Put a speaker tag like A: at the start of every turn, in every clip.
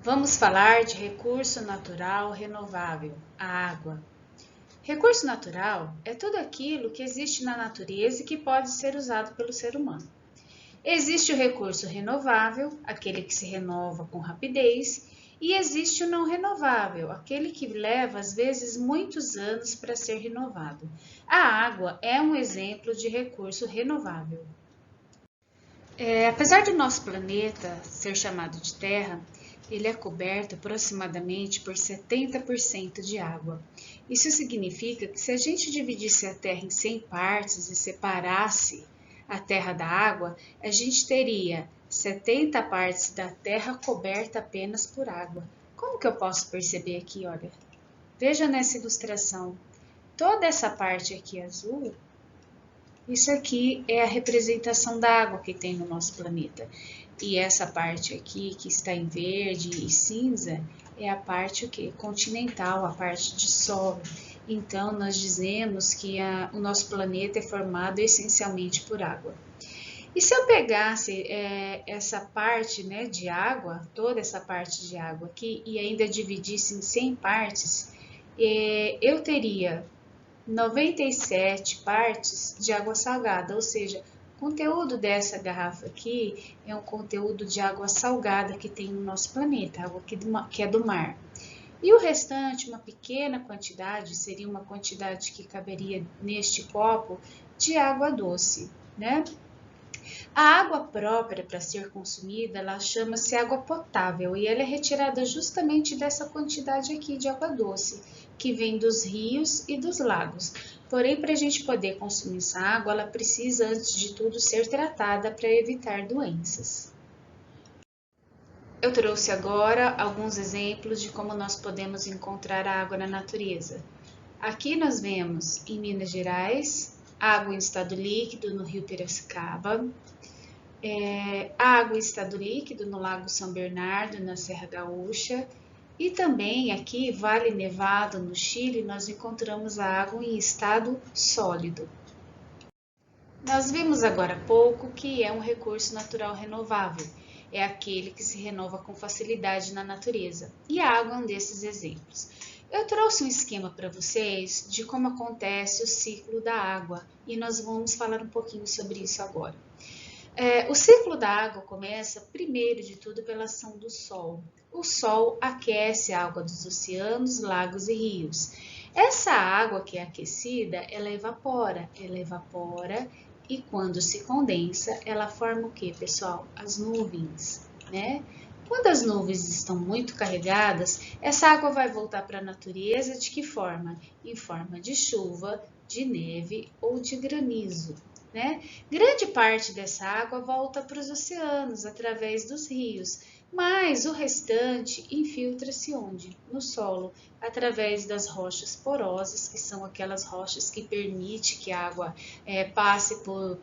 A: Vamos falar de recurso natural renovável, a água. Recurso natural é tudo aquilo que existe na natureza e que pode ser usado pelo ser humano. Existe o recurso renovável, aquele que se renova com rapidez, e existe o não renovável, aquele que leva às vezes muitos anos para ser renovado. A água é um exemplo de recurso renovável. Apesar do nosso planeta ser chamado de Terra, ele é coberto aproximadamente por 70% de água. Isso significa que se a gente dividisse a Terra em 100 partes e separasse a Terra da água, a gente teria 70 partes da Terra coberta apenas por água. Como que eu posso perceber aqui? Olha, veja nessa ilustração. Toda essa parte aqui azul, isso aqui é a representação da água que tem no nosso planeta. E essa parte aqui, que está em verde e cinza, é a parte continental, a parte de solo. Então, nós dizemos que o nosso planeta é formado essencialmente por água. E se eu pegasse essa parte, né, de água, toda essa parte de água aqui, e ainda dividisse em 100 partes, eu teria 97 partes de água salgada, ou seja, o conteúdo dessa garrafa aqui é um conteúdo de água salgada que tem no nosso planeta, água que é do mar. E o restante, uma pequena quantidade, seria uma quantidade que caberia neste copo de água doce, né? A água própria para ser consumida, ela chama-se água potável e ela é retirada justamente dessa quantidade aqui de água doce, que vem dos rios e dos lagos. Porém, para a gente poder consumir essa água, ela precisa, antes de tudo, ser tratada para evitar doenças. Eu trouxe agora alguns exemplos de como nós podemos encontrar a água na natureza. Aqui nós vemos, em Minas Gerais, água em estado líquido no rio Piracicaba, água em estado líquido no Lago São Bernardo, na Serra Gaúcha, e também aqui, Vale Nevado, no Chile, nós encontramos a água em estado sólido. Nós vimos agora há pouco que é um recurso natural renovável, é aquele que se renova com facilidade na natureza, e a água é um desses exemplos. Eu trouxe um esquema para vocês de como acontece o ciclo da água, e nós vamos falar um pouquinho sobre isso agora. O ciclo da água começa, primeiro de tudo, pela ação do Sol. O Sol aquece a água dos oceanos, lagos e rios. Essa água que é aquecida, ela evapora e quando se condensa, ela forma o que, pessoal? As nuvens, né? Quando as nuvens estão muito carregadas, essa água vai voltar para a natureza de que forma? Em forma de chuva, de neve ou de granizo. Né? Grande parte dessa água volta para os oceanos através dos rios, mas o restante infiltra-se onde? No solo, através das rochas porosas, que são aquelas rochas que permitem que a água passe por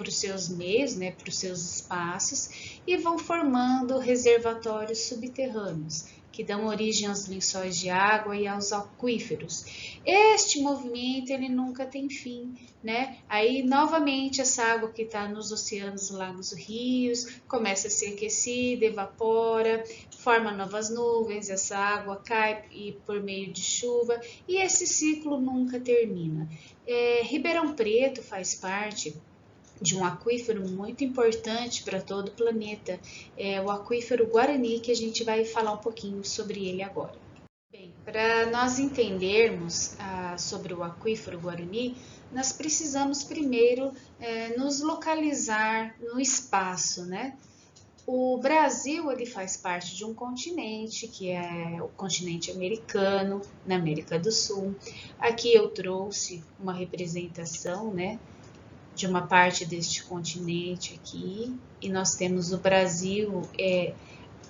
A: os seus meios, né, por os seus espaços, e vão formando reservatórios subterrâneos, que dão origem aos lençóis de água e aos aquíferos. Este movimento ele nunca tem fim, né? Aí novamente essa água que está nos oceanos, lagos, rios, começa a ser aquecida, evapora, forma novas nuvens, essa água cai e por meio de chuva e esse ciclo nunca termina. Ribeirão Preto faz parte de um aquífero muito importante para todo o planeta, o aquífero Guarani, que a gente vai falar um pouquinho sobre ele agora. Bem, para nós entendermos sobre o aquífero Guarani, nós precisamos primeiro nos localizar no espaço, né? O Brasil ele faz parte de um continente, que é o continente americano, na América do Sul. Aqui eu trouxe uma representação, né, de uma parte deste continente aqui, e nós temos o Brasil.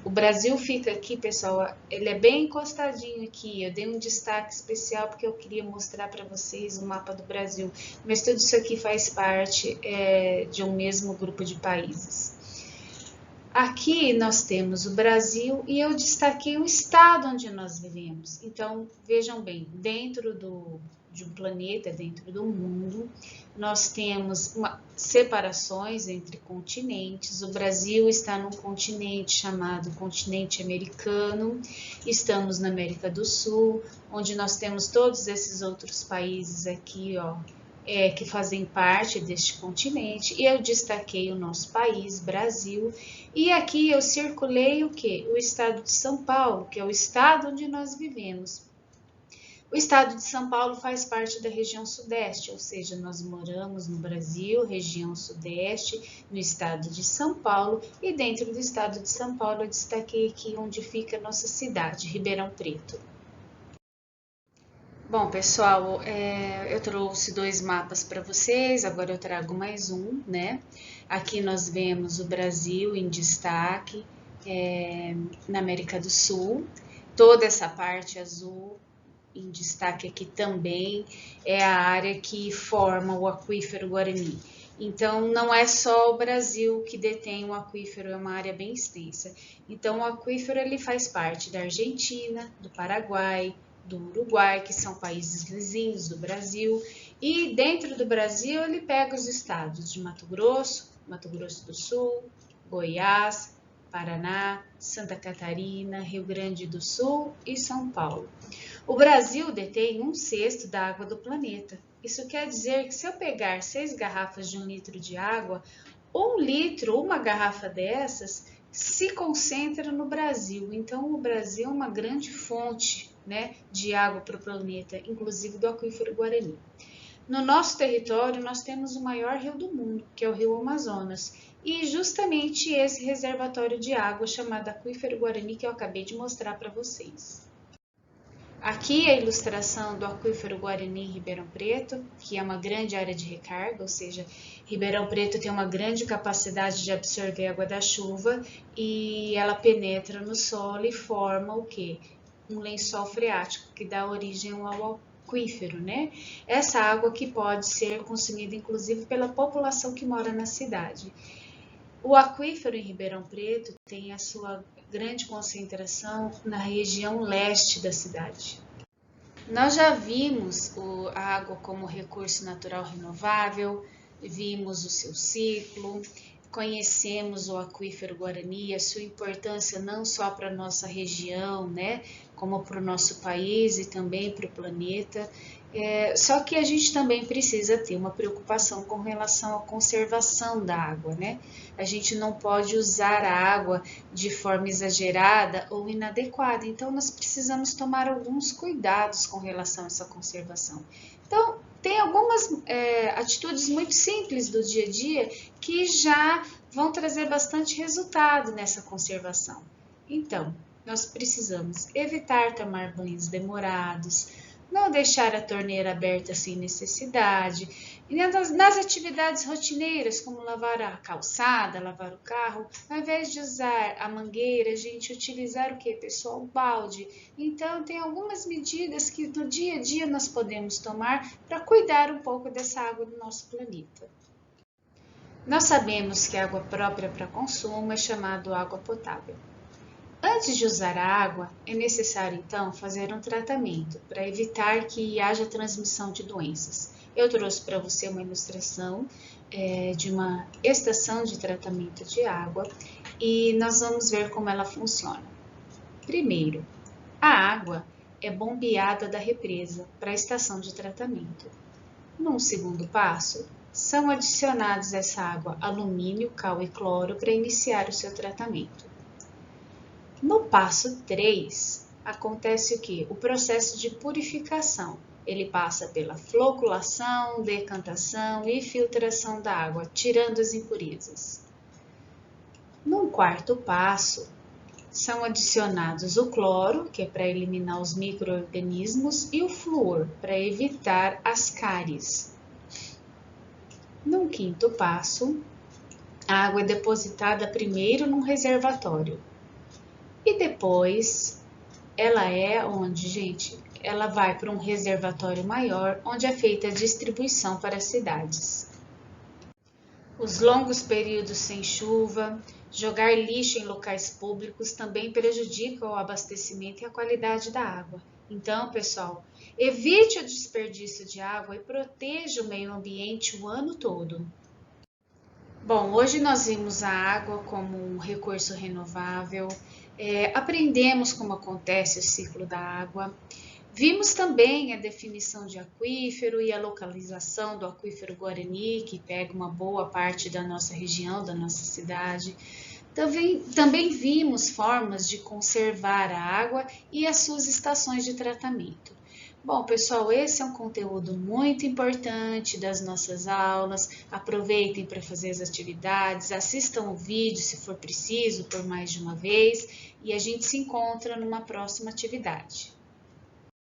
A: O Brasil fica aqui, pessoal, ele é bem encostadinho aqui. Eu dei um destaque especial porque eu queria mostrar para vocês o mapa do Brasil, mas tudo isso aqui faz parte de um mesmo grupo de países. Aqui nós temos o Brasil e eu destaquei o estado onde nós vivemos. Então, vejam bem, dentro de um planeta dentro do mundo. Nós temos separações entre continentes. O Brasil está num continente chamado continente americano. Estamos na América do Sul, onde nós temos todos esses outros países aqui, ó, que fazem parte deste continente, e eu destaquei o nosso país, Brasil, e aqui eu circulei o quê? O estado de São Paulo, que é o estado onde nós vivemos. O estado de São Paulo faz parte da região sudeste, ou seja, nós moramos no Brasil, região sudeste, no estado de São Paulo, e dentro do estado de São Paulo eu destaquei aqui onde fica a nossa cidade, Ribeirão Preto. Bom, pessoal, eu trouxe 2 mapas para vocês, agora eu trago mais um, né? Aqui nós vemos o Brasil em destaque, na América do Sul. Toda essa parte azul em destaque aqui também é a área que forma o aquífero Guarani. Então, não é só o Brasil que detém o aquífero, é uma área bem extensa. Então, o aquífero ele faz parte da Argentina, do Paraguai, do Uruguai, que são países vizinhos do Brasil, e dentro do Brasil ele pega os estados de Mato Grosso do Sul, Goiás, Paraná, Santa Catarina, Rio Grande do Sul e São Paulo. O Brasil detém 1/6 da água do planeta. Isso quer dizer que se eu pegar 6 garrafas de 1 litro de água, 1 litro, uma garrafa dessas, se concentra no Brasil. Então, o Brasil é uma grande fonte, né, de água para o planeta, inclusive do aquífero Guarani. No nosso território, nós temos o maior rio do mundo, que é o rio Amazonas, e justamente esse reservatório de água chamado aquífero Guarani que eu acabei de mostrar para vocês. Aqui a ilustração do aquífero Guarani em Ribeirão Preto, que é uma grande área de recarga, ou seja, Ribeirão Preto tem uma grande capacidade de absorver água da chuva e ela penetra no solo e forma o quê? Um lençol freático que dá origem ao aquífero, né? Essa água que pode ser consumida inclusive pela população que mora na cidade. O aquífero em Ribeirão Preto tem a sua grande concentração na região leste da cidade. Nós já vimos a água como recurso natural renovável, vimos o seu ciclo, conhecemos o aquífero Guarani, a sua importância não só para a nossa região, né, como para o nosso país e também para o planeta. Só que a gente também precisa ter uma preocupação com relação à conservação da água, né? A gente não pode usar a água de forma exagerada ou inadequada, então nós precisamos tomar alguns cuidados com relação a essa conservação. Então, tem algumas atitudes muito simples do dia a dia que já vão trazer bastante resultado nessa conservação. Então, nós precisamos evitar tomar banhos demorados, não deixar a torneira aberta sem necessidade, e nas atividades rotineiras, como lavar a calçada, lavar o carro, ao invés de usar a mangueira, a gente utilizar o que, pessoal? O balde. Então, tem algumas medidas que no dia a dia nós podemos tomar para cuidar um pouco dessa água do nosso planeta. Nós sabemos que a água própria para consumo é chamada água potável. Antes de usar a água, é necessário então fazer um tratamento para evitar que haja transmissão de doenças. Eu trouxe para você uma ilustração de uma estação de tratamento de água e nós vamos ver como ela funciona. Primeiro, a água é bombeada da represa para a estação de tratamento. Num segundo passo, são adicionados a essa água alumínio, cal e cloro para iniciar o seu tratamento. No passo 3, acontece o quê? O processo de purificação. Ele passa pela floculação, decantação e filtração da água, tirando as impurezas. No quarto passo, são adicionados o cloro, que é para eliminar os micro-organismos, e o flúor, para evitar as cáries. No quinto passo, a água é depositada primeiro num reservatório. E depois, ela é onde, gente? Ela vai para um reservatório maior, onde é feita a distribuição para as cidades. Os longos períodos sem chuva, jogar lixo em locais públicos também prejudicam o abastecimento e a qualidade da água. Então, pessoal, evite o desperdício de água e proteja o meio ambiente o ano todo. Bom, hoje nós vimos a água como um recurso renovável, aprendemos como acontece o ciclo da água, vimos também a definição de aquífero e a localização do aquífero Guarani, que pega uma boa parte da nossa região, da nossa cidade. Também vimos formas de conservar a água e as suas estações de tratamento. Bom, pessoal, esse é um conteúdo muito importante das nossas aulas. Aproveitem para fazer as atividades, assistam o vídeo se for preciso, por mais de uma vez, e a gente se encontra numa próxima atividade.